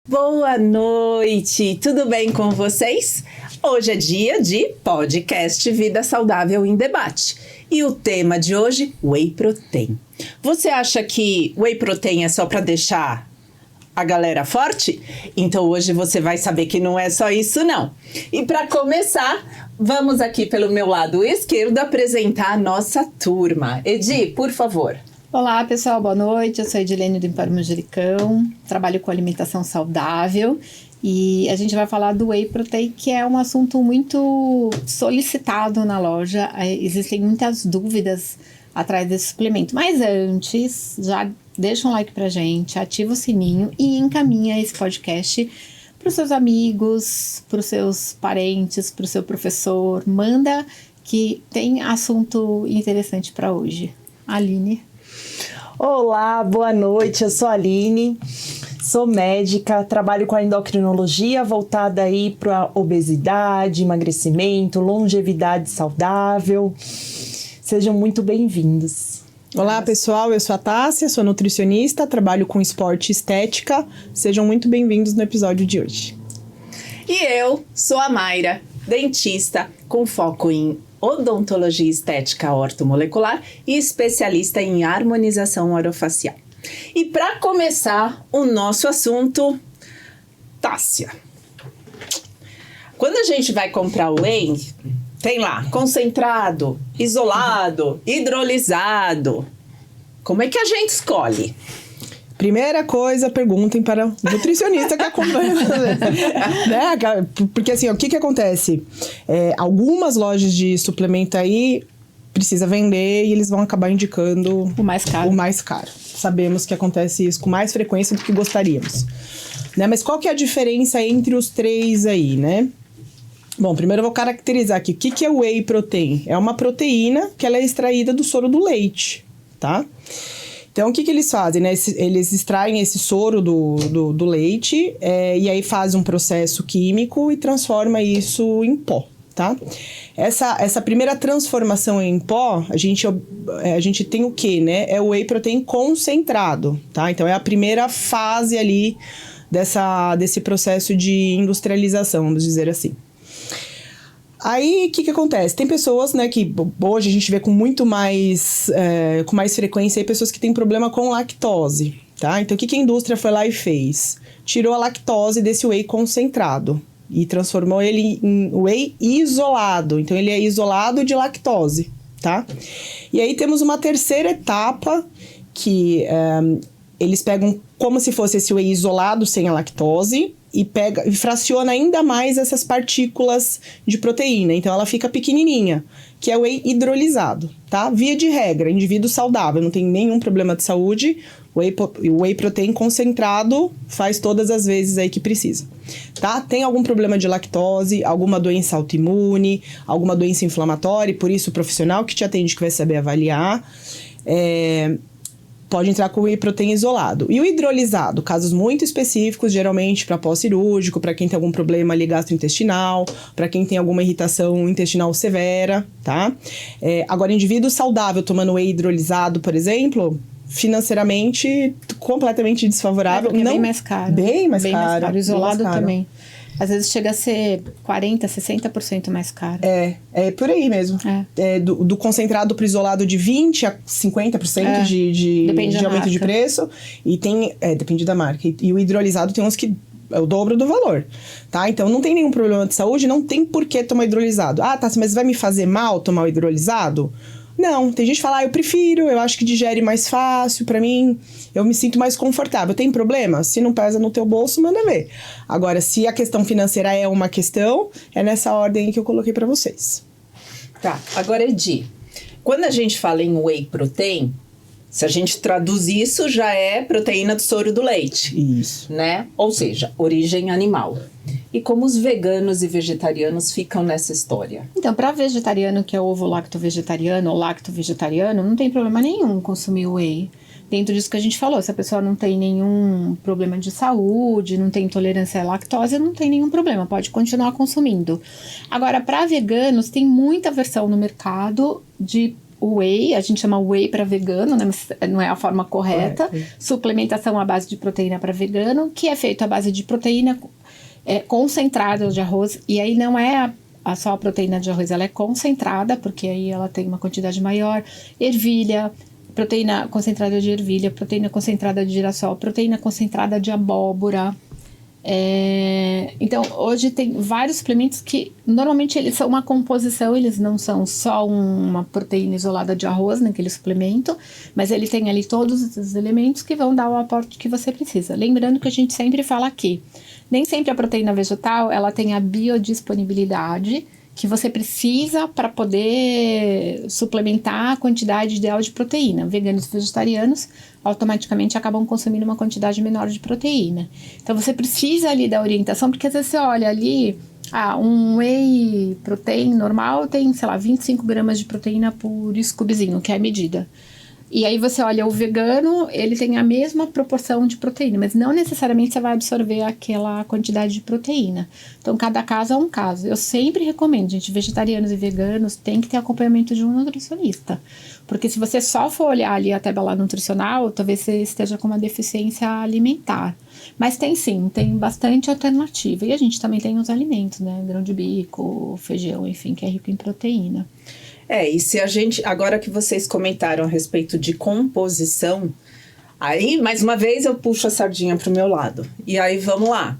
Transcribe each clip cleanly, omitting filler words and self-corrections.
Boa noite, tudo bem com vocês? Hoje é dia de podcast Vida Saudável em Debate e o tema de hoje, Whey Protein. Você acha que Whey Protein é só para deixar a galera forte? Então hoje você vai saber que não é só isso não. E para começar, vamos aqui pelo meu lado esquerdo apresentar a nossa turma. Edi, por favor. Olá pessoal, boa noite, eu sou Edilene do Empório Manjericão, trabalho com alimentação saudável e a gente vai falar do Whey Protein, que é um assunto muito solicitado na loja. Existem muitas dúvidas atrás desse suplemento, mas antes, já deixa um like pra gente, ativa o sininho e encaminha esse podcast para os seus amigos, para os seus parentes, para o seu professor, manda que tem assunto interessante para hoje. Aline. Olá, boa noite, eu sou a Aline, sou médica, trabalho com a endocrinologia voltada aí para obesidade, emagrecimento, longevidade saudável. Sejam muito bem-vindos. Olá pessoal, eu sou a Tássia, sou nutricionista, trabalho com esporte e estética. Sejam muito bem-vindos no episódio de hoje. E eu sou a Mayra, dentista com foco em odontologia estética ortomolecular e especialista em harmonização orofacial. E para começar o nosso assunto, Tássia. Quando a gente vai comprar o whey, tem lá concentrado, isolado, hidrolisado. Como é que a gente escolhe? Primeira coisa, perguntem para o nutricionista que acompanha. Né? Porque assim, o que acontece? Algumas lojas de suplemento aí precisa vender e eles vão acabar indicando o mais caro. Sabemos que acontece isso com mais frequência do que gostaríamos. Né? Mas qual que é a diferença entre os três aí, né? Bom, primeiro eu vou caracterizar aqui. O que é o Whey Protein? É uma proteína que ela é extraída do soro do leite, tá? Então, o que eles fazem, né? Eles extraem esse soro do leite e aí fazem um processo químico e transforma isso em pó, tá? Essa primeira transformação em pó, a gente tem o quê, né? É o Whey Protein concentrado, tá? Então, é a primeira fase ali desse processo de industrialização, vamos dizer assim. Aí, o que acontece? Tem pessoas, né, que hoje a gente vê com muito mais, com mais frequência aí, pessoas que têm problema com lactose, tá? Então, o que a indústria foi lá e fez? Tirou a lactose desse whey concentrado e transformou ele em whey isolado. Então, ele é isolado de lactose, tá? E aí, temos uma terceira etapa que eles pegam como se fosse esse whey isolado sem a lactose e fraciona ainda mais essas partículas de proteína. Então, ela fica pequenininha, que é o whey hidrolisado, tá? Via de regra, indivíduo saudável, não tem nenhum problema de saúde, o whey protein concentrado faz todas as vezes aí que precisa, tá? Tem algum problema de lactose, alguma doença autoimune, alguma doença inflamatória, e por isso o profissional que te atende que vai saber avaliar, pode entrar com o whey protein isolado. E o hidrolisado, casos muito específicos, geralmente para pós-cirúrgico, para quem tem algum problema ali gastrointestinal, para quem tem alguma irritação intestinal severa, tá? Agora, indivíduo saudável tomando whey hidrolisado, por exemplo, financeiramente completamente desfavorável. É bem mais caro. Bem mais caro. O isolado também. Às vezes chega a ser 40%, 60% mais caro. É por aí mesmo. Do concentrado para isolado de 20% a 50% de aumento de preço. E tem, depende da marca. E o hidrolisado tem uns que é o dobro do valor, tá? Então, não tem nenhum problema de saúde, não tem por que tomar hidrolisado. Ah, tá, mas vai me fazer mal tomar o hidrolisado? Não, tem gente que fala, eu prefiro, eu acho que digere mais fácil, pra mim, eu me sinto mais confortável. Tem problema? Se não pesa no teu bolso, manda ver. Agora, se a questão financeira é uma questão, é nessa ordem que eu coloquei pra vocês. Tá, agora Edi, quando a gente fala em Whey Protein, se a gente traduz isso, já é proteína do soro do leite. Isso. Né? Ou seja, origem animal. E como os veganos e vegetarianos ficam nessa história? Então, para vegetariano que é ovo-lacto-vegetariano ou lacto-vegetariano, não tem problema nenhum consumir whey. Dentro disso que a gente falou, se a pessoa não tem nenhum problema de saúde, não tem intolerância à lactose, não tem nenhum problema, pode continuar consumindo. Agora, para veganos, tem muita versão no mercado de o whey, a gente chama whey para vegano, né? Mas não é a forma correta. Correto. Suplementação à base de proteína para vegano, que é feito à base de proteína concentrada de arroz. E aí não é só a proteína de arroz, ela é concentrada, porque aí ela tem uma quantidade maior. Ervilha, proteína concentrada de ervilha, proteína concentrada de girassol, proteína concentrada de abóbora. Então, hoje tem vários suplementos que normalmente eles são uma composição, eles não são só uma proteína isolada de arroz naquele suplemento, mas ele tem ali todos os elementos que vão dar o aporte que você precisa. Lembrando que a gente sempre fala aqui, nem sempre a proteína vegetal ela tem a biodisponibilidade que você precisa para poder suplementar a quantidade ideal de proteína. Veganos e vegetarianos automaticamente acabam consumindo uma quantidade menor de proteína. Então você precisa ali da orientação, porque às vezes você olha ali, um whey protein normal tem, sei lá, 25 gramas de proteína por scoopzinho, que é a medida. E aí você olha o vegano, ele tem a mesma proporção de proteína, mas não necessariamente você vai absorver aquela quantidade de proteína. Então, cada caso é um caso. Eu sempre recomendo, gente, vegetarianos e veganos tem que ter acompanhamento de um nutricionista. Porque se você só for olhar ali a tabela nutricional, talvez você esteja com uma deficiência alimentar. Mas tem sim, tem bastante alternativa. E a gente também tem os alimentos, né? Grão de bico, feijão, enfim, que é rico em proteína. E se a gente, agora que vocês comentaram a respeito de composição, aí, mais uma vez, eu puxo a sardinha pro meu lado. E aí, vamos lá.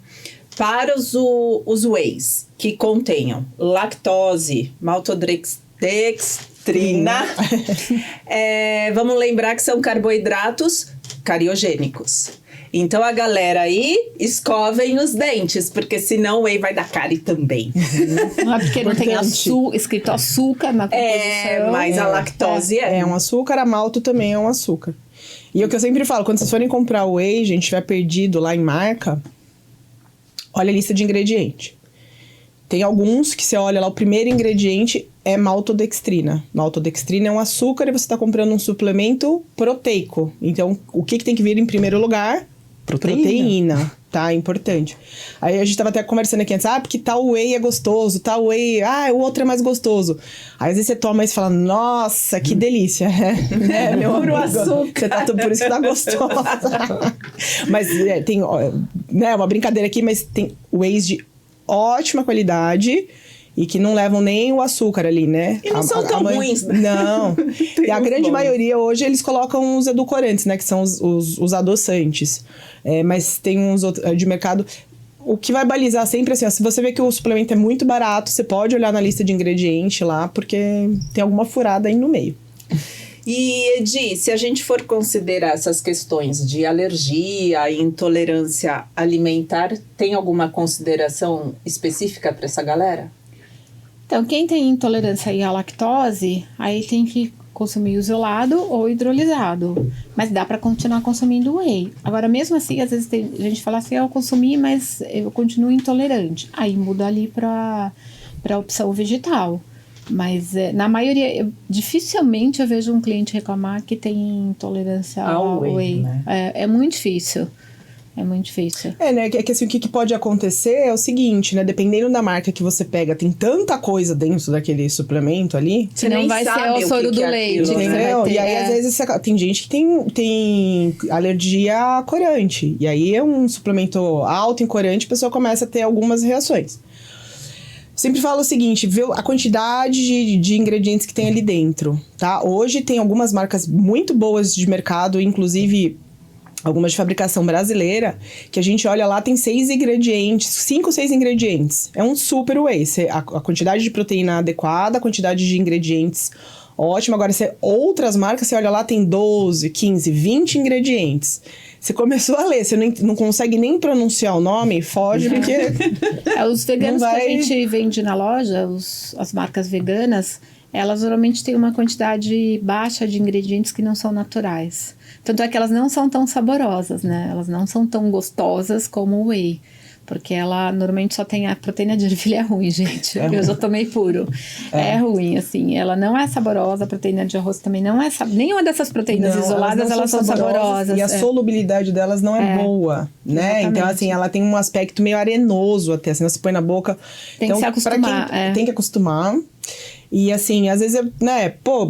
Para os wheys que contenham lactose, maltodextrina, vamos lembrar que são carboidratos cariogênicos. Então, a galera aí, escovem os dentes, porque senão o whey vai dar cárie também. Não é porque não tem escrito açúcar na composição. Mas a lactose É um açúcar, a malto também é um açúcar. E é o que eu sempre falo, quando vocês forem comprar o whey, gente, estiver perdido lá em marca, olha a lista de ingrediente. Tem alguns que você olha lá, o primeiro ingrediente é maltodextrina. Maltodextrina é um açúcar e você está comprando um suplemento proteico. Então, o que tem que vir em primeiro lugar? Proteína, tá? Importante. Aí a gente tava até conversando aqui antes, porque tal whey é gostoso, tal whey, o outro é mais gostoso. Aí às vezes você toma e você fala, nossa, que delícia, né? Meu puro amigo, açúcar. Você tá por isso que tá gostosa. Mas tem, uma brincadeira aqui, mas tem wheys de ótima qualidade e que não levam nem o açúcar ali, né? E não são tão ruins, né? Não. E a grande maioria hoje eles colocam os edulcorantes, né? Que são os adoçantes. Mas tem uns outros de mercado. O que vai balizar sempre assim, se você vê que o suplemento é muito barato, você pode olhar na lista de ingredientes lá, porque tem alguma furada aí no meio. E, Edi, se a gente for considerar essas questões de alergia e intolerância alimentar, tem alguma consideração específica para essa galera? Então, quem tem intolerância à lactose, aí tem que consumir isolado ou hidrolisado. Mas dá para continuar consumindo whey. Agora, mesmo assim, às vezes tem gente que fala assim, eu consumi, mas eu continuo intolerante. Aí muda ali para a opção vegetal. Mas na maioria, dificilmente eu vejo um cliente reclamar que tem intolerância ao whey. Né? É muito difícil. É muito difícil. Né? É que assim, o que pode acontecer é o seguinte, né? Dependendo da marca que você pega, tem tanta coisa dentro daquele suplemento ali. Você não vai ser o soro do leite. Aquilo, né? E aí, às vezes, tem gente que tem alergia a corante. E aí, é um suplemento alto em corante, a pessoa começa a ter algumas reações. Sempre falo o seguinte, vê a quantidade de ingredientes que tem ali dentro, tá? Hoje tem algumas marcas muito boas de mercado, inclusive algumas de fabricação brasileira, que a gente olha lá, tem 6 ingredientes, 5, 6 ingredientes. É um super whey. A quantidade de proteína adequada, a quantidade de ingredientes ótima. Agora, outras marcas, você olha lá, tem 12, 15, 20 ingredientes. Você começou a ler, você não consegue nem pronunciar o nome, foge, porque... Os veganos que a gente vende na loja, as marcas veganas, elas normalmente têm uma quantidade baixa de ingredientes que não são naturais. Tanto é que elas não são tão saborosas, né? Elas não são tão gostosas como o whey. Porque ela normalmente só tem a proteína de ervilha, é ruim, gente. Eu já tomei puro. É ruim, assim. Ela não é saborosa, a proteína de arroz também não é saborosa. Nenhuma dessas proteínas isoladas, elas são saborosas. E a solubilidade delas não é boa, né? Exatamente. Então, assim, ela tem um aspecto meio arenoso até. Assim, você põe na boca. Tem então, que se acostumar. Tem que acostumar. E assim, às vezes,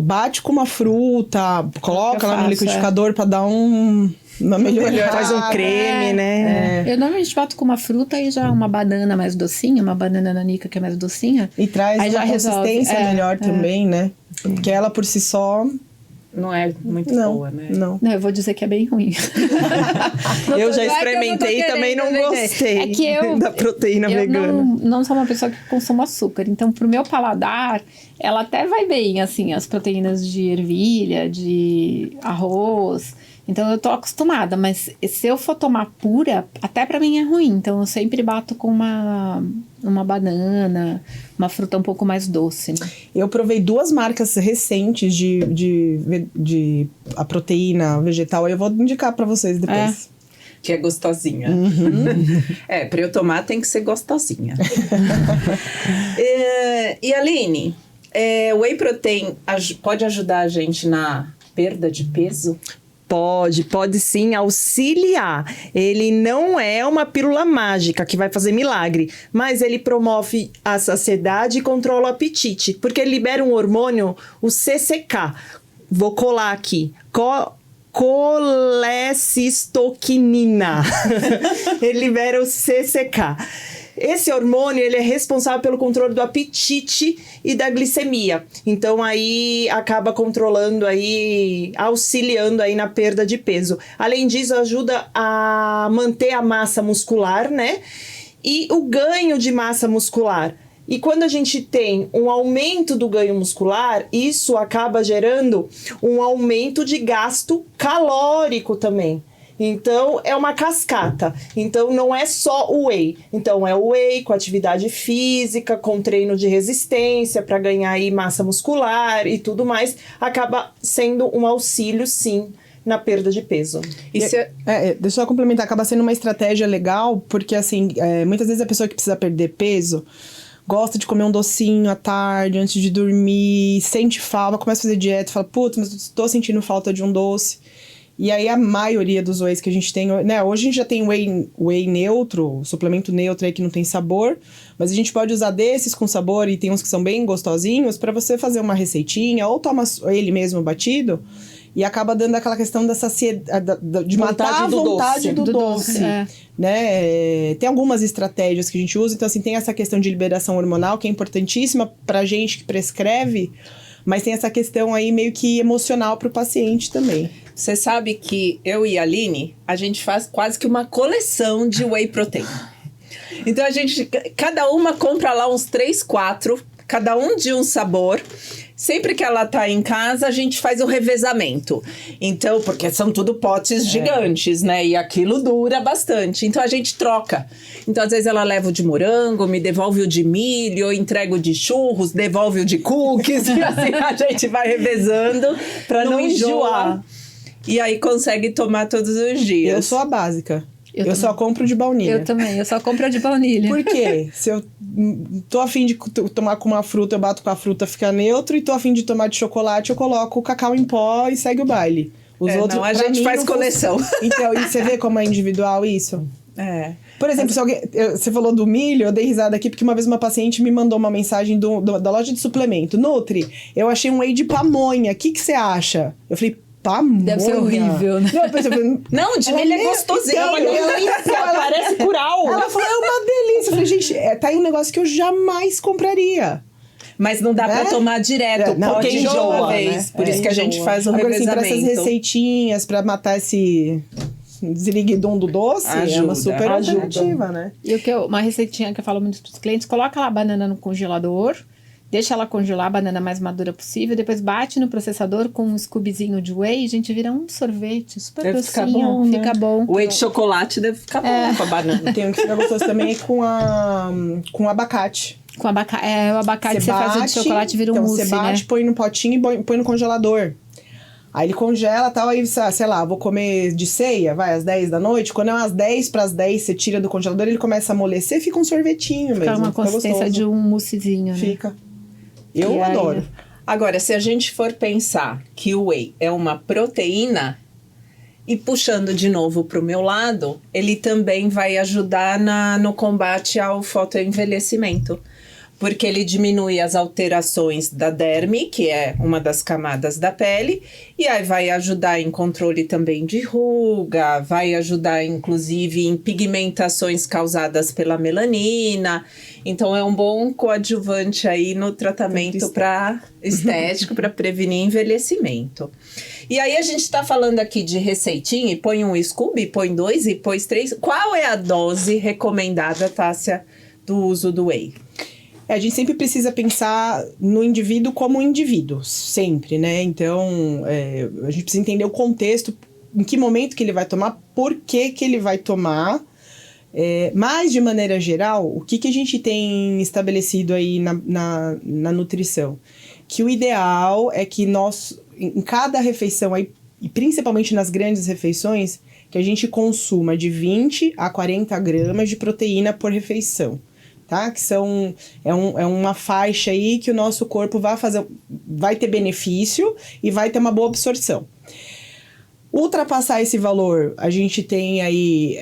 bate com uma fruta, coloca lá no liquidificador pra dar uma melhorada. Faz um creme, né? Eu normalmente bato com uma fruta e já uma banana mais docinha, uma banana nanica que é mais docinha. E traz aí uma já consistência melhor também, né? Porque ela por si só... Não é muito boa, né? Não. Não, eu vou dizer que é bem ruim. Eu já experimentei e também não gostei É que da proteína vegana. Não sou uma pessoa que consome açúcar. Então, pro meu paladar, ela até vai bem, assim, as proteínas de ervilha, de arroz. Então, eu tô acostumada. Mas se eu for tomar pura, até pra mim é ruim. Então, eu sempre bato com uma banana, uma fruta um pouco mais doce, né? Eu provei 2 marcas recentes de a proteína vegetal. Aí eu vou indicar pra vocês depois. Que é gostosinha. Pra eu tomar tem que ser gostosinha. E Aline, whey protein pode ajudar a gente na perda de peso? Pode sim auxiliar. Ele não é uma pílula mágica que vai fazer milagre, mas ele promove a saciedade e controla o apetite, porque ele libera um hormônio, o CCK. Vou colar aqui. Colecistoquinina. Ele libera o CCK. Esse hormônio, ele é responsável pelo controle do apetite e da glicemia. Então, aí, acaba controlando aí, auxiliando aí na perda de peso. Além disso, ajuda a manter a massa muscular, né? E o ganho de massa muscular. E quando a gente tem um aumento do ganho muscular, isso acaba gerando um aumento de gasto calórico também. Então, é uma cascata. Então, não é só o whey. Então, é o whey com atividade física, com treino de resistência para ganhar aí massa muscular e tudo mais. Acaba sendo um auxílio, sim, na perda de peso. Deixa eu só complementar. Acaba sendo uma estratégia legal, porque assim, muitas vezes a pessoa que precisa perder peso gosta de comer um docinho à tarde, antes de dormir, sente falta, começa a fazer dieta, fala, putz, mas estou sentindo falta de um doce. E aí a maioria dos wheys que a gente tem, né? Hoje a gente já tem whey neutro, suplemento neutro aí que não tem sabor, mas a gente pode usar desses com sabor e tem uns que são bem gostosinhos para você fazer uma receitinha ou toma ele mesmo batido e acaba dando aquela questão da saciedade, de matar a vontade do doce. Né? Tem algumas estratégias que a gente usa, então assim, tem essa questão de liberação hormonal que é importantíssima pra gente que prescreve, mas tem essa questão aí meio que emocional pro paciente também. Você sabe que eu e a Aline, a gente faz quase que uma coleção de whey protein. Então, cada uma compra lá uns 3, 4, cada um de um sabor. Sempre que ela tá em casa, a gente faz o revezamento. Então, porque são tudo potes gigantes, né? E aquilo dura bastante. Então, a gente troca. Então, às vezes, ela leva o de morango, me devolve o de milho, eu entrego o de churros, devolve o de cookies. E assim, a gente vai revezando pra não enjoar. E aí, consegue tomar todos os dias. Eu sou a básica. Eu só compro de baunilha. Eu também, eu só compro de baunilha. Por quê? Se eu tô afim de tomar com uma fruta, eu bato com a fruta, fica neutro. E tô afim de tomar de chocolate, eu coloco o cacau em pó e segue o baile. Os outros, não, a gente faz coleção. Então, e você vê como é individual isso? Por exemplo, se você falou do milho, eu dei risada aqui porque uma vez uma paciente me mandou uma mensagem da loja de suplemento. Nutri, eu achei um whey de pamonha, o que você acha? Eu falei, pamonha? Deve ser horrível, né? Não, de milho é gostosinho. Ela parece curau. Ela falou, é uma delícia. Eu falei, gente, tá aí um negócio que eu jamais compraria. Mas não dá pra tomar direto, não, pode enjoa, uma vez. né? Por isso que a gente faz o Agora, assim, revezamento. pra essas receitinhas, pra matar esse ziriguidum do doce, é uma super alternativa, né? E uma receitinha que eu falo muito pros clientes, coloca lá a banana no congelador, deixa ela congelar, a banana mais madura possível, depois bate no processador com um scoopzinho de whey, a gente vira um sorvete super deve docinho, ficar bom, né? fica bom. O whey de chocolate deve ficar bom com a banana. Tem um que fica gostoso também com abacate. Com abacate, o abacate você faz o de chocolate, vira um mousse, você bate, né? põe no potinho e põe no congelador. Aí ele congela e tal, aí, sei lá, vou comer de ceia, às 10 da noite. Quando é umas 10 pras 10, você tira do congelador, ele começa a amolecer e fica um sorvetinho mesmo. Fica uma consistência gostoso. de um moussezinho, né? Fica. Eu adoro. Agora, se a gente for pensar que o whey é uma proteína, e puxando de novo pro meu lado, ele também vai ajudar no combate ao fotoenvelhecimento. porque ele diminui as alterações da derme, que é uma das camadas da pele, e aí vai ajudar em controle também de ruga, vai ajudar inclusive em pigmentações causadas pela melanina. Então é um bom coadjuvante aí no tratamento para estético, para prevenir envelhecimento. E aí a gente está falando aqui de receitinha, e põe um scoop, põe 2 e põe 3. Qual é a dose recomendada, Tássia, do uso do whey? A gente sempre precisa pensar no indivíduo como um indivíduo, sempre, né? Então, a gente precisa entender o contexto, em que momento que ele vai tomar, por que ele vai tomar. Mas, de maneira geral, o que a gente tem estabelecido aí na nutrição? Que o ideal é que nós, em cada refeição, aí, e principalmente nas grandes refeições, que a gente consuma de 20 a 40 gramas de proteína por refeição. Tá? Que é uma faixa aí que o nosso corpo vai ter benefício e vai ter uma boa absorção. Ultrapassar esse valor, a gente tem aí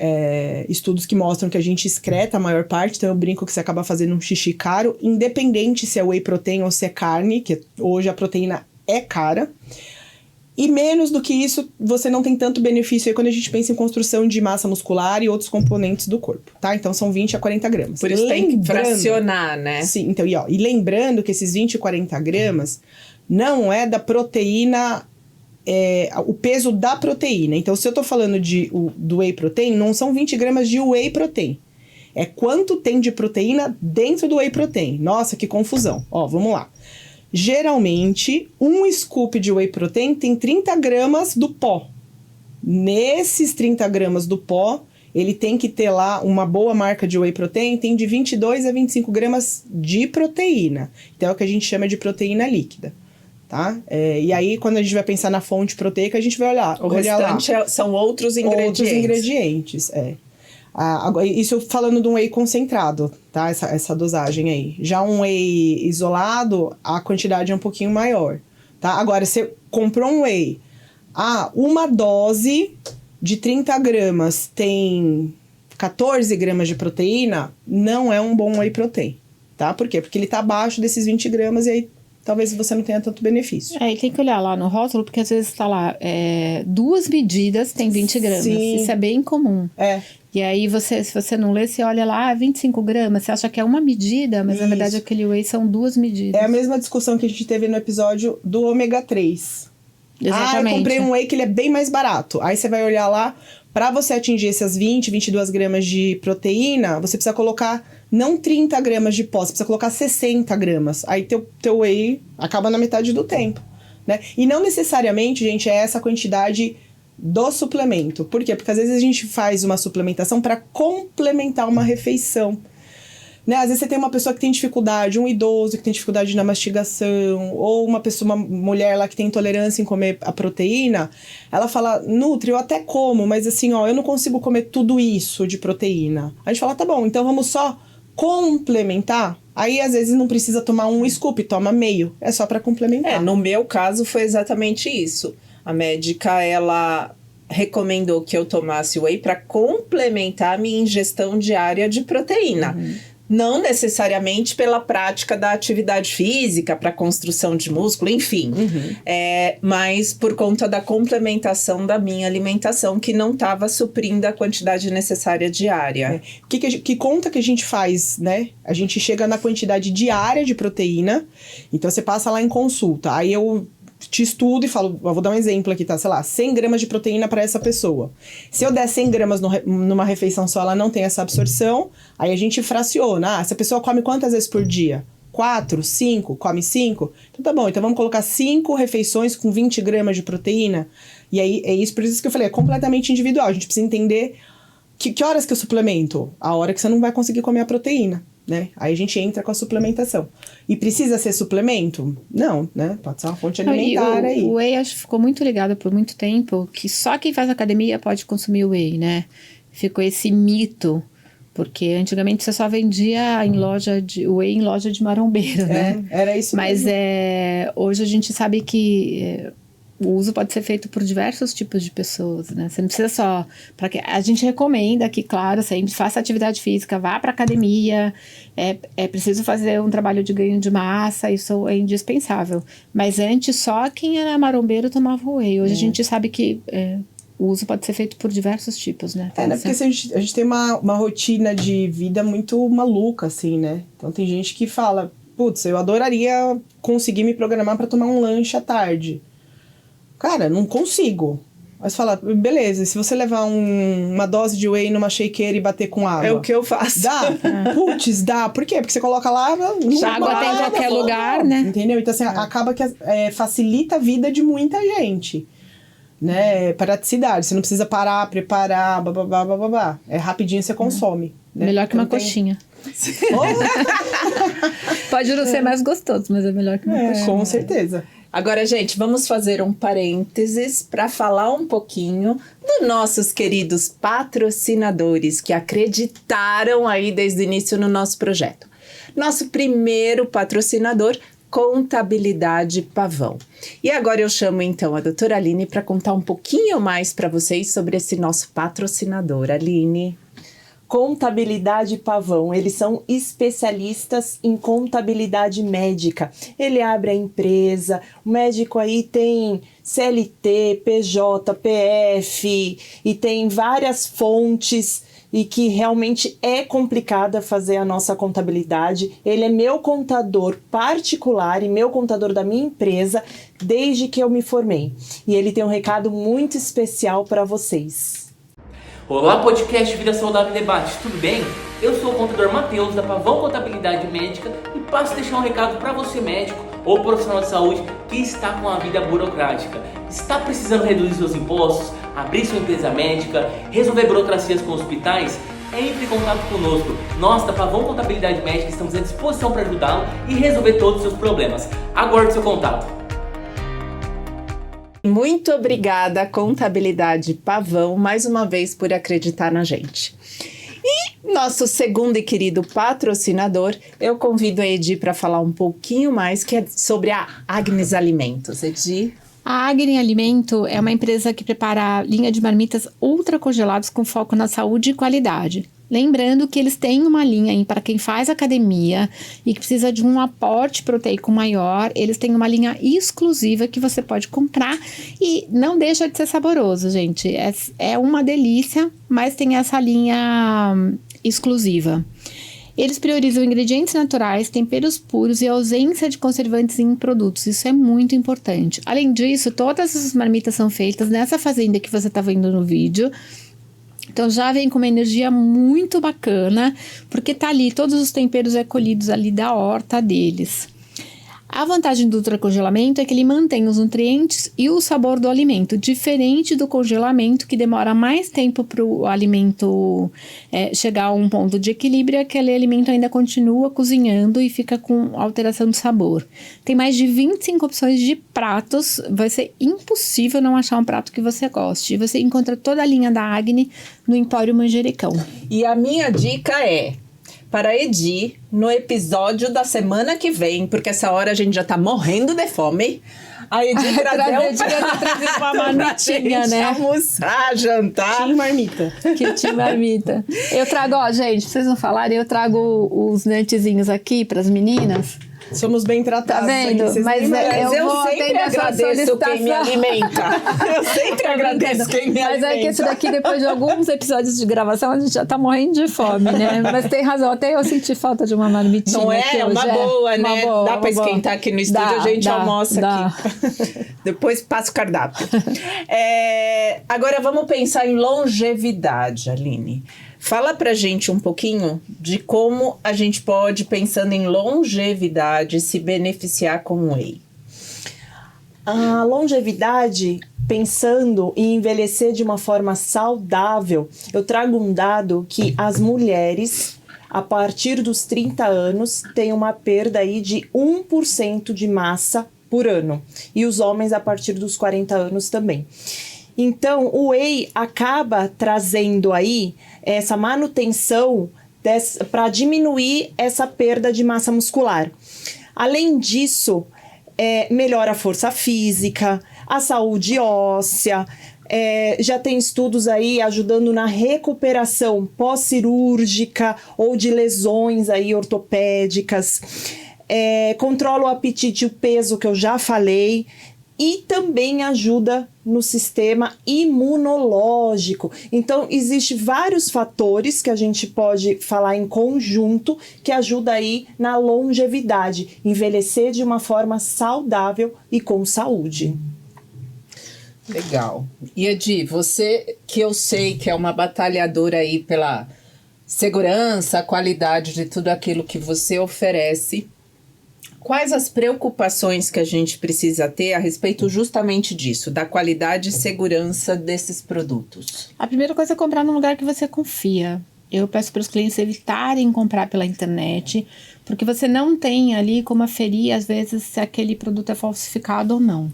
estudos que mostram que a gente excreta a maior parte, então eu brinco que você acaba fazendo um xixi caro, independente se é whey protein ou se é carne, que hoje a proteína é cara. E menos do que isso, você não tem tanto benefício aí quando a gente pensa em construção de massa muscular e outros componentes do corpo, tá? Então, são 20 a 40 gramas. Por isso tem que fracionar, né? Sim, então, e lembrando que esses 20 a 40 gramas não é da proteína, o peso da proteína. Então, se eu tô falando do whey protein, não são 20 gramas de whey protein. É quanto tem de proteína dentro do whey protein. Nossa, que confusão. Ó, vamos lá. Geralmente, um scoop de whey protein tem 30 gramas do pó. Nesses 30 gramas do pó, ele tem que ter lá uma boa marca de whey protein, tem de 22 a 25 gramas de proteína. Então, é o que a gente chama de proteína líquida, tá? E aí, quando a gente vai pensar na fonte proteica, a gente vai olhar. O restante são outros ingredientes. Outros ingredientes, agora, isso falando de um whey concentrado, tá? Essa dosagem aí. Já um whey isolado, a quantidade é um pouquinho maior, tá? Agora, você comprou um whey, uma dose de 30 gramas tem 14 gramas de proteína, não é um bom whey protein, tá? Por quê? Porque ele tá abaixo desses 20 gramas e aí talvez você não tenha tanto benefício. E tem que olhar lá no rótulo, porque às vezes tá lá, 2 medidas tem 20 gramas. Sim. Isso é bem comum. E aí, se você não lê, você olha lá, 25 gramas, você acha que é uma medida, mas na verdade aquele whey são 2 medidas. É a mesma discussão que a gente teve no episódio do ômega 3. Exatamente. Eu comprei um whey que ele é bem mais barato. Aí você vai olhar lá, para você atingir essas 20, 22 gramas de proteína, você precisa colocar não 30 gramas de pó, você precisa colocar 60 gramas. Aí teu whey acaba na metade do tempo, né? E não necessariamente, gente, é essa quantidade do suplemento. Por quê? Porque às vezes a gente faz uma suplementação para complementar uma refeição, né? Às vezes você tem uma pessoa que tem dificuldade, um idoso que tem dificuldade na mastigação, ou uma mulher lá que tem intolerância em comer a proteína, ela fala, Nutri, eu até como, mas assim, eu não consigo comer tudo isso de proteína. A gente fala, tá bom, então vamos só complementar. Aí, às vezes, não precisa tomar um scoop, toma meio. É só para complementar. No meu caso, foi exatamente isso. A médica, ela recomendou que eu tomasse whey para complementar a minha ingestão diária de proteína. Não necessariamente pela prática da atividade física, para construção de músculo, enfim. Mas por conta da complementação da minha alimentação, que não estava suprindo a quantidade necessária diária. Que conta que a gente faz, né? A gente chega na quantidade diária de proteína, então você passa lá em consulta. Aí eu te estudo e falo, vou dar um exemplo aqui, tá? Sei lá, 100 gramas de proteína para essa pessoa. Se eu der 100 gramas numa refeição só, ela não tem essa absorção, aí a gente fraciona. Essa pessoa come quantas vezes por dia? 4, 5, come 5? Então tá bom, então vamos colocar 5 refeições com 20 gramas de proteína. E aí, por isso que eu falei, é completamente individual. A gente precisa entender que horas que eu suplemento? A hora que você não vai conseguir comer a proteína, né? Aí a gente entra com a suplementação. E precisa ser suplemento? Não, né? Pode ser uma fonte alimentar aí. O whey, acho que ficou muito ligado por muito tempo que só quem faz academia pode consumir whey, né? Ficou esse mito, porque antigamente você só vendia whey em loja de marombeiro, né? Era isso Mas mesmo. hoje a gente sabe que o uso pode ser feito por diversos tipos de pessoas, né? Você não precisa só... A gente recomenda que, claro, sempre faça atividade física, vá para academia, é preciso fazer um trabalho de ganho de massa, isso é indispensável. Mas antes, só quem era marombeiro tomava whey. Hoje a gente sabe que o uso pode ser feito por diversos tipos, né? Né? Porque a gente tem uma rotina de vida muito maluca, assim, né? Então tem gente que fala, putz, eu adoraria conseguir me programar para tomar um lanche à tarde. Cara, não consigo. Mas fala, beleza, se você levar uma dose de whey numa shakeira e bater com água... É o que eu faço. Dá? Putz, dá. Por quê? Porque você coloca lá... Água tem em qualquer lugar, né? Entendeu? Então, assim, acaba que facilita a vida de muita gente. Né? Praticidade. Você não precisa parar, preparar, babá. É rapidinho, você consome. Né? Melhor que uma coxinha. Pode não ser mais gostoso, mas é melhor que uma coxinha. Com certeza. Agora, gente, vamos fazer um parênteses para falar um pouquinho dos nossos queridos patrocinadores que acreditaram aí desde o início no nosso projeto. Nosso primeiro patrocinador, Contabilidade Pavão. E agora eu chamo então a doutora Aline para contar um pouquinho mais para vocês sobre esse nosso patrocinador. Aline. Contabilidade Pavão, eles são especialistas em contabilidade médica. Ele abre a empresa, o médico aí tem CLT, PJ, PF e tem várias fontes e que realmente é complicada fazer a nossa contabilidade. Ele é meu contador particular e meu contador da minha empresa desde que eu me formei. E ele tem um recado muito especial para vocês. Olá, podcast Vida Saudável e Debate, tudo bem? Eu sou o contador Matheus da Pavão Contabilidade Médica e passo a deixar um recado para você, médico ou profissional de saúde que está com a vida burocrática. Está precisando reduzir seus impostos, abrir sua empresa médica, resolver burocracias com hospitais? Entre em contato conosco. Nós da Pavão Contabilidade Médica estamos à disposição para ajudá-lo e resolver todos os seus problemas. Aguarde seu contato. Muito obrigada, Contabilidade Pavão, mais uma vez por acreditar na gente. E nosso segundo e querido patrocinador, eu convido a Edi para falar um pouquinho mais que é sobre a Agnes Alimentos. Edi? A Agni Alimento é uma empresa que prepara linha de marmitas ultra congelados com foco na saúde e qualidade. Lembrando que eles têm uma linha para quem faz academia e que precisa de um aporte proteico maior. Eles têm uma linha exclusiva que você pode comprar e não deixa de ser saboroso, gente. É uma delícia, mas tem essa linha exclusiva. Eles priorizam ingredientes naturais, temperos puros e ausência de conservantes em produtos. Isso é muito importante. Além disso, todas as marmitas são feitas nessa fazenda que você está vendo no vídeo. Então já vem com uma energia muito bacana, porque tá ali, todos os temperos colhidos ali da horta deles. A vantagem do ultracongelamento é que ele mantém os nutrientes e o sabor do alimento, diferente do congelamento, que demora mais tempo para o alimento chegar a um ponto de equilíbrio, aquele alimento ainda continua cozinhando e fica com alteração de sabor. Tem mais de 25 opções de pratos, vai ser impossível não achar um prato que você goste. Você encontra toda a linha da Agni no Empório Manjericão. E a minha dica é para a Edi, no episódio da semana que vem, porque essa hora a gente já tá morrendo de fome, a Edi trazer uma marmitinha, né? Almoçar, jantar. Tinha marmita. Que tinha marmita. Eu trago, gente, pra vocês não falarem, eu trago os nutzinhos aqui pras meninas. Somos bem tratados. Tá vendo? Aqui, mas eu vou sempre agradeço quem me alimenta. Eu sempre agradeço quem me alimenta. Mas é que esse daqui, depois de alguns episódios de gravação, a gente já tá morrendo de fome, né? Mas tem razão, até eu senti falta de uma marmitinha. Não é? É uma boa, né? Uma boa, dá pra esquentar aqui no estúdio, a gente almoça aqui. Depois passa o cardápio. Agora vamos pensar em longevidade, Aline. Fala pra gente um pouquinho de como a gente pode, pensando em longevidade, se beneficiar com o whey. A longevidade, pensando em envelhecer de uma forma saudável, eu trago um dado que as mulheres, a partir dos 30 anos, têm uma perda aí de 1% de massa por ano. E os homens a partir dos 40 anos também. Então, o whey acaba trazendo aí essa manutenção para diminuir essa perda de massa muscular. Além disso, melhora a força física, a saúde óssea. Já tem estudos aí ajudando na recuperação pós-cirúrgica ou de lesões aí ortopédicas. Controla o apetite e o peso, que eu já falei. E também ajuda no sistema imunológico. Então, existem vários fatores que a gente pode falar em conjunto que ajuda aí na longevidade, envelhecer de uma forma saudável e com saúde. Legal. E Edi, você que eu sei que é uma batalhadora aí pela segurança, qualidade de tudo aquilo que você oferece, quais as preocupações que a gente precisa ter a respeito justamente disso, da qualidade e segurança desses produtos? A primeira coisa é comprar num lugar que você confia. Eu peço para os clientes evitarem comprar pela internet, porque você não tem ali como aferir, às vezes, se aquele produto é falsificado ou não.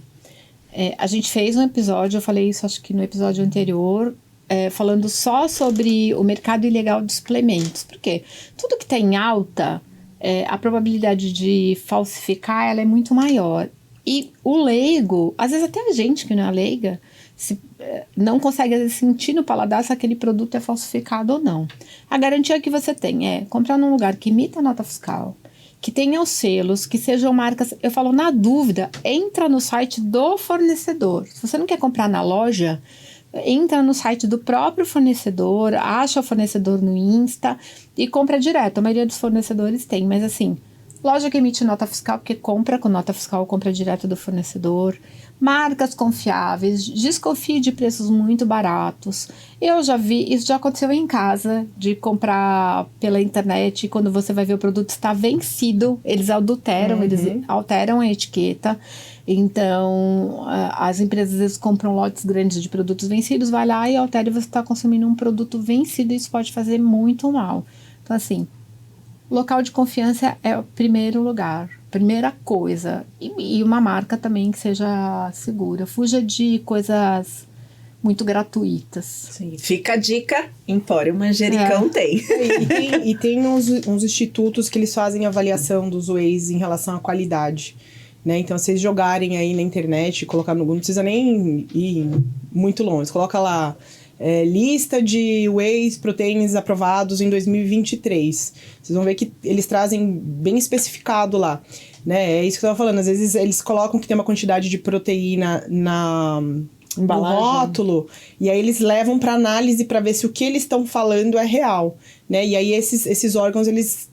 A gente fez um episódio, eu falei isso acho que no episódio anterior, falando só sobre o mercado ilegal de suplementos. Por quê? Tudo que está em alta, a probabilidade de falsificar ela é muito maior. E o leigo, às vezes até a gente que não é leiga, não consegue às vezes, sentir no paladar se aquele produto é falsificado ou não. A garantia que você tem é comprar num lugar que imita a nota fiscal, que tenha os selos, que sejam marcas. Eu falo, na dúvida, entra no site do fornecedor. Se você não quer comprar na loja, entra no site do próprio fornecedor, acha o fornecedor no Insta e compra direto. A maioria dos fornecedores tem, mas assim, loja que emite nota fiscal, porque compra com nota fiscal, compra direto do fornecedor. Marcas confiáveis, desconfie de preços muito baratos. Eu já vi, isso já aconteceu em casa, de comprar pela internet e quando você vai ver o produto está vencido, eles adulteram, eles alteram a etiqueta. Então, as empresas às vezes compram lotes grandes de produtos vencidos, vai lá e altera e você está consumindo um produto vencido e isso pode fazer muito mal. Então, assim, local de confiança é o primeiro lugar, primeira coisa. E uma marca também que seja segura. Fuja de coisas muito gratuitas. Sim. Fica a dica, Empório Manjericão tem. E tem uns institutos que eles fazem avaliação dos whey's em relação à qualidade. Né? Então, vocês jogarem aí na internet, colocar no Google, não precisa nem ir muito longe. Coloca lá, lista de whey proteins aprovados em 2023. Vocês vão ver que eles trazem bem especificado lá. Né? É isso que eu estava falando. Às vezes, eles colocam que tem uma quantidade de proteína no rótulo, e aí eles levam para análise para ver se o que eles estão falando é real. Né? E aí, esses órgãos, eles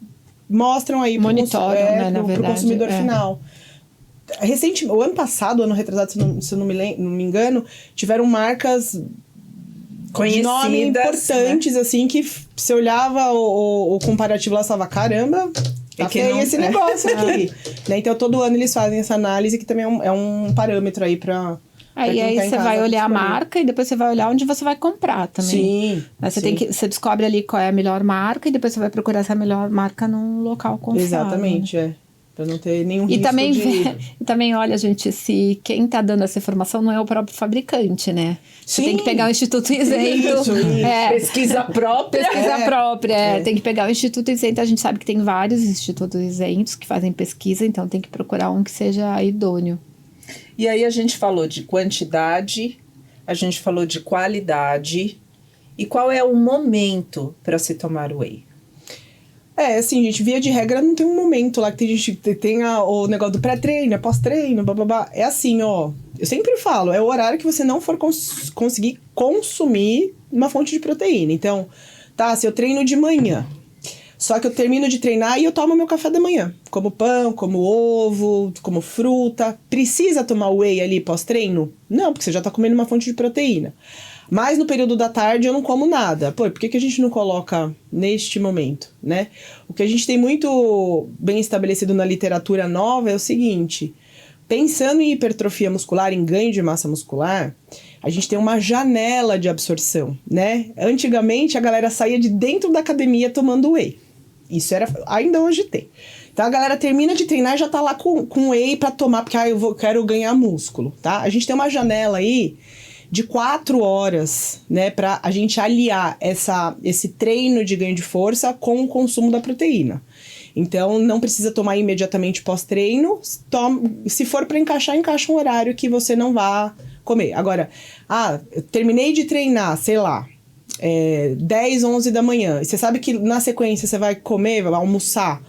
mostram aí monitoram, pro consumidor final. O ano passado, ano retrasado, se eu não me engano, tiveram marcas conhecidas, de nome importantes, né? Assim, que você olhava o comparativo lá e falava, caramba, tá feio esse negócio aqui. Né? Então, todo ano eles fazem essa análise, que também é um parâmetro aí pra... Aí você vai olhar a marca e depois você vai olhar onde você vai comprar também. Sim. Mas você descobre ali qual é a melhor marca e depois você vai procurar essa melhor marca num local confiável. Exatamente, né? Pra não ter nenhum risco E também, olha, gente, se quem tá dando essa informação não é o próprio fabricante, né? Você tem que pegar o Instituto Isento. Isso. Pesquisa própria. Tem que pegar o Instituto Isento. A gente sabe que tem vários institutos isentos que fazem pesquisa, então tem que procurar um que seja idôneo. E aí a gente falou de quantidade, a gente falou de qualidade. E qual é o momento para se tomar whey? Assim, gente, via de regra não tem um momento lá que tem gente que tem o negócio do pré-treino, pós-treino, blá. É assim, ó, eu sempre falo, é o horário que você não for conseguir consumir uma fonte de proteína. Então, se eu treino de manhã, só que eu termino de treinar e eu tomo meu café da manhã. Como pão, como ovo, como fruta. Precisa tomar whey ali pós-treino? Não, porque você já tá comendo uma fonte de proteína. Mas no período da tarde eu não como nada. Por que a gente não coloca neste momento, né? O que a gente tem muito bem estabelecido na literatura nova é o seguinte: pensando em hipertrofia muscular, em ganho de massa muscular, a gente tem uma janela de absorção, né? Antigamente a galera saía de dentro da academia tomando whey. Isso ainda hoje tem. Então a galera termina de treinar e já tá lá com whey pra tomar, porque quero ganhar músculo, tá? A gente tem uma janela aí de 4 horas, né, pra a gente aliar esse treino de ganho de força com o consumo da proteína. Então, não precisa tomar imediatamente pós-treino. Se for para encaixar, encaixa um horário que você não vá comer. Agora, eu terminei de treinar, sei lá, 10, 11 da manhã. E você sabe que na sequência você vai comer, vai almoçar,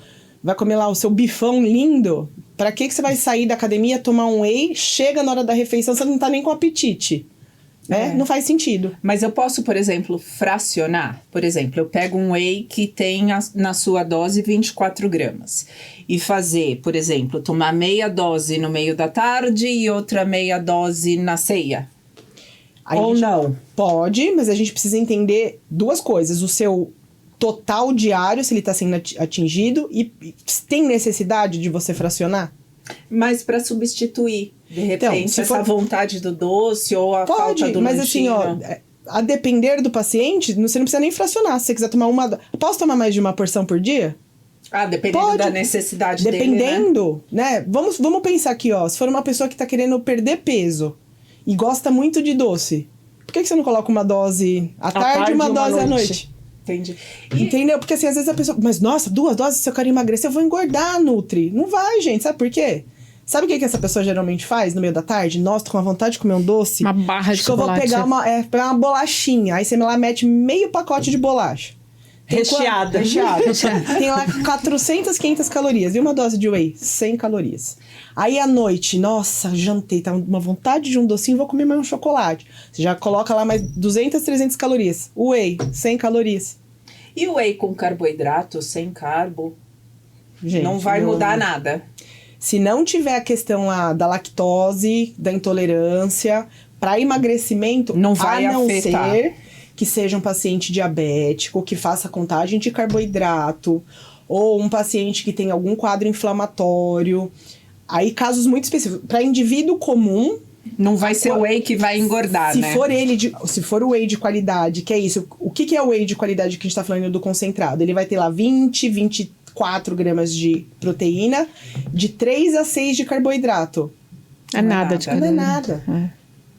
vai comer lá o seu bifão lindo. Pra que você vai sair da academia, tomar um whey, chega na hora da refeição, você não tá nem com apetite. Né? Não faz sentido. Mas eu posso, por exemplo, fracionar. Por exemplo, eu pego um whey que tem na sua dose 24 gramas. E fazer, por exemplo, tomar meia dose no meio da tarde e outra meia dose na ceia. Ou não? Pode, mas a gente precisa entender duas coisas. O seu total diário, se ele está sendo atingido, e tem necessidade de você fracionar? Mas para substituir, de repente, então, essa vontade do doce ou a falta do mas lanchinho. assim, a depender do paciente, você não precisa nem fracionar. Se você quiser tomar posso tomar mais de uma porção por dia? Dependendo da necessidade dele, né? Vamos pensar aqui, se for uma pessoa que tá querendo perder peso e gosta muito de doce, por que você não coloca uma dose à tarde e uma dose à noite? Entendi. Entendeu? Porque assim, às vezes a pessoa... Mas nossa, 2 doses se eu quero emagrecer, eu vou engordar, Nutri. Não vai, gente. Sabe por quê? Sabe o que essa pessoa geralmente faz no meio da tarde? Nossa, tô com uma vontade de comer um doce. Uma barra de chocolate. Acho que eu vou pegar uma bolachinha. Aí você lá mete meio pacote de bolacha. Recheada. Tem lá 400, 500 calorias. E uma dose de whey? 100 calorias. Aí à noite, nossa, jantei, tá uma vontade de um docinho, vou comer mais um chocolate. Você já coloca lá mais 200, 300 calorias. O whey, 100 calorias. E o whey com carboidrato, sem carbo? Gente, não vai mudar nada. Se não tiver a questão lá da lactose, da intolerância, para emagrecimento, não vai afetar. Ser que seja um paciente diabético, que faça contagem de carboidrato, ou um paciente que tem algum quadro inflamatório. Aí, casos muito específicos. Para indivíduo comum... Não vai ser o whey que vai engordar, né? Se for o whey de qualidade, que é isso. O que é o whey de qualidade que a gente tá falando do concentrado? Ele vai ter lá 24 gramas de proteína, de 3 a 6 de carboidrato. Não é nada de carboidrato.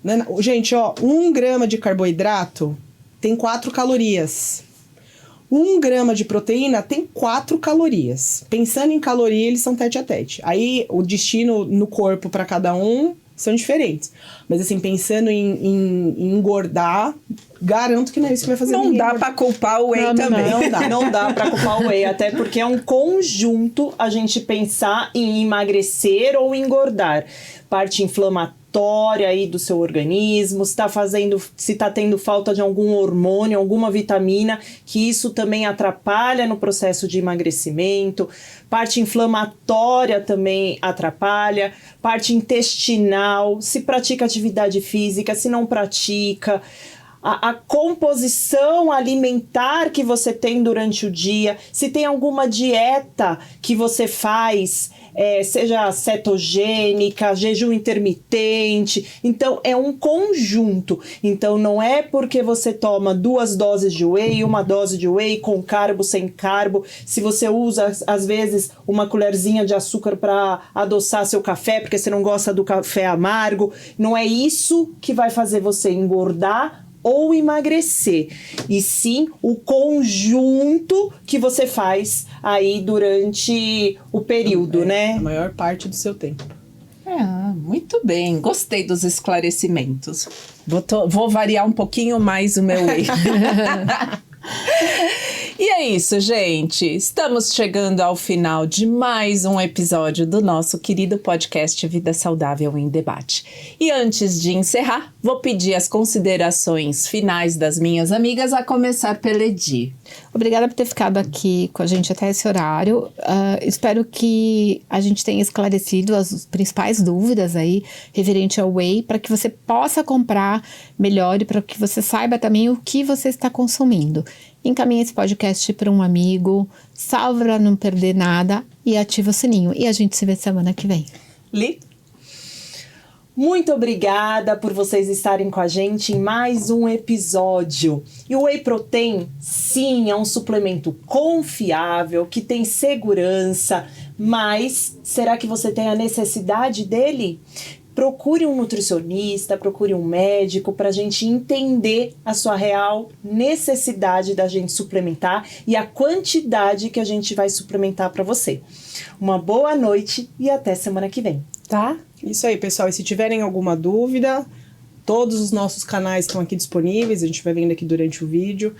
Não é nada. Gente, 1 grama de carboidrato tem 4 calorias. 1 grama de proteína tem 4 calorias. Pensando em caloria, eles são tete a tete. Aí, o destino no corpo para cada um são diferentes. Mas assim, pensando em engordar, garanto que não é isso que vai fazer. Não dá pra culpar o whey também. Não dá pra culpar o whey, até porque é um conjunto a gente pensar em emagrecer ou engordar. Parte inflamatória aí do seu organismo, se tá tendo falta de algum hormônio, alguma vitamina, que isso também atrapalha no processo de emagrecimento. Parte inflamatória também atrapalha, parte intestinal, se pratica atividade física, se não pratica, a composição alimentar que você tem durante o dia, se tem alguma dieta que você faz, seja cetogênica, jejum intermitente. Então, é um conjunto. Então, não é porque você toma 2 doses de whey, 1 dose de whey com carbo, sem carbo. Se você usa, às vezes, uma colherzinha de açúcar para adoçar seu café, porque você não gosta do café amargo. Não é isso que vai fazer você engordar ou emagrecer, e sim o conjunto que você faz aí durante o período, né? A maior parte do seu tempo. Muito bem, gostei dos esclarecimentos. Vou variar um pouquinho mais o meu whey. E é isso, gente. Estamos chegando ao final de mais um episódio do nosso querido podcast Vida Saudável em Debate. E antes de encerrar, vou pedir as considerações finais das minhas amigas, a começar pela Edi. Obrigada por ter ficado aqui com a gente até esse horário. Espero que a gente tenha esclarecido as principais dúvidas aí referente ao whey, para que você possa comprar melhor e para que você saiba também o que você está consumindo. Encaminhe esse podcast para um amigo, salva para não perder nada e ativa o sininho. E a gente se vê semana que vem. Li? Muito obrigada por vocês estarem com a gente em mais um episódio. E o Whey Protein, sim, é um suplemento confiável, que tem segurança, mas será que você tem a necessidade dele? procure um nutricionista, procure um médico para a gente entender a sua real necessidade da gente suplementar e a quantidade que a gente vai suplementar para você. Uma boa noite e até semana que vem, tá? Isso aí, pessoal. E se tiverem alguma dúvida, todos os nossos canais estão aqui disponíveis, a gente vai vendo aqui durante o vídeo.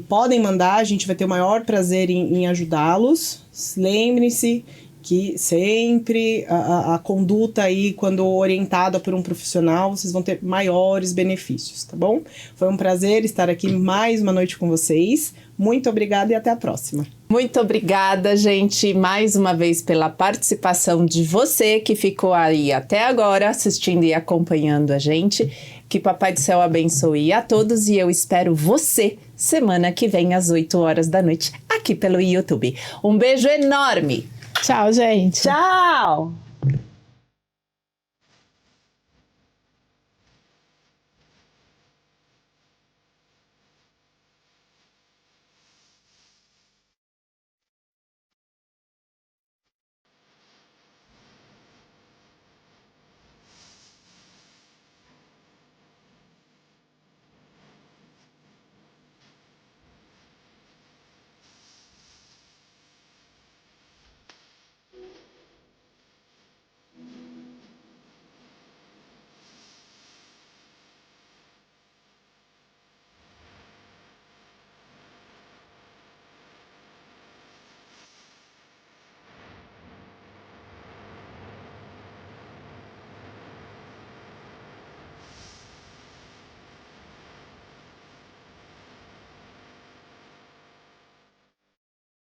Podem mandar, a gente vai ter o maior prazer em ajudá-los. Lembrem-se que sempre a conduta aí, quando orientada por um profissional, vocês vão ter maiores benefícios, tá bom? Foi um prazer estar aqui mais uma noite com vocês. Muito obrigada e até a próxima. Muito obrigada, gente, mais uma vez pela participação de você que ficou aí até agora assistindo e acompanhando a gente. Que Papai do Céu abençoe a todos e eu espero você semana que vem às 8 horas da noite aqui pelo YouTube. Um beijo enorme! Tchau, gente. Tchau!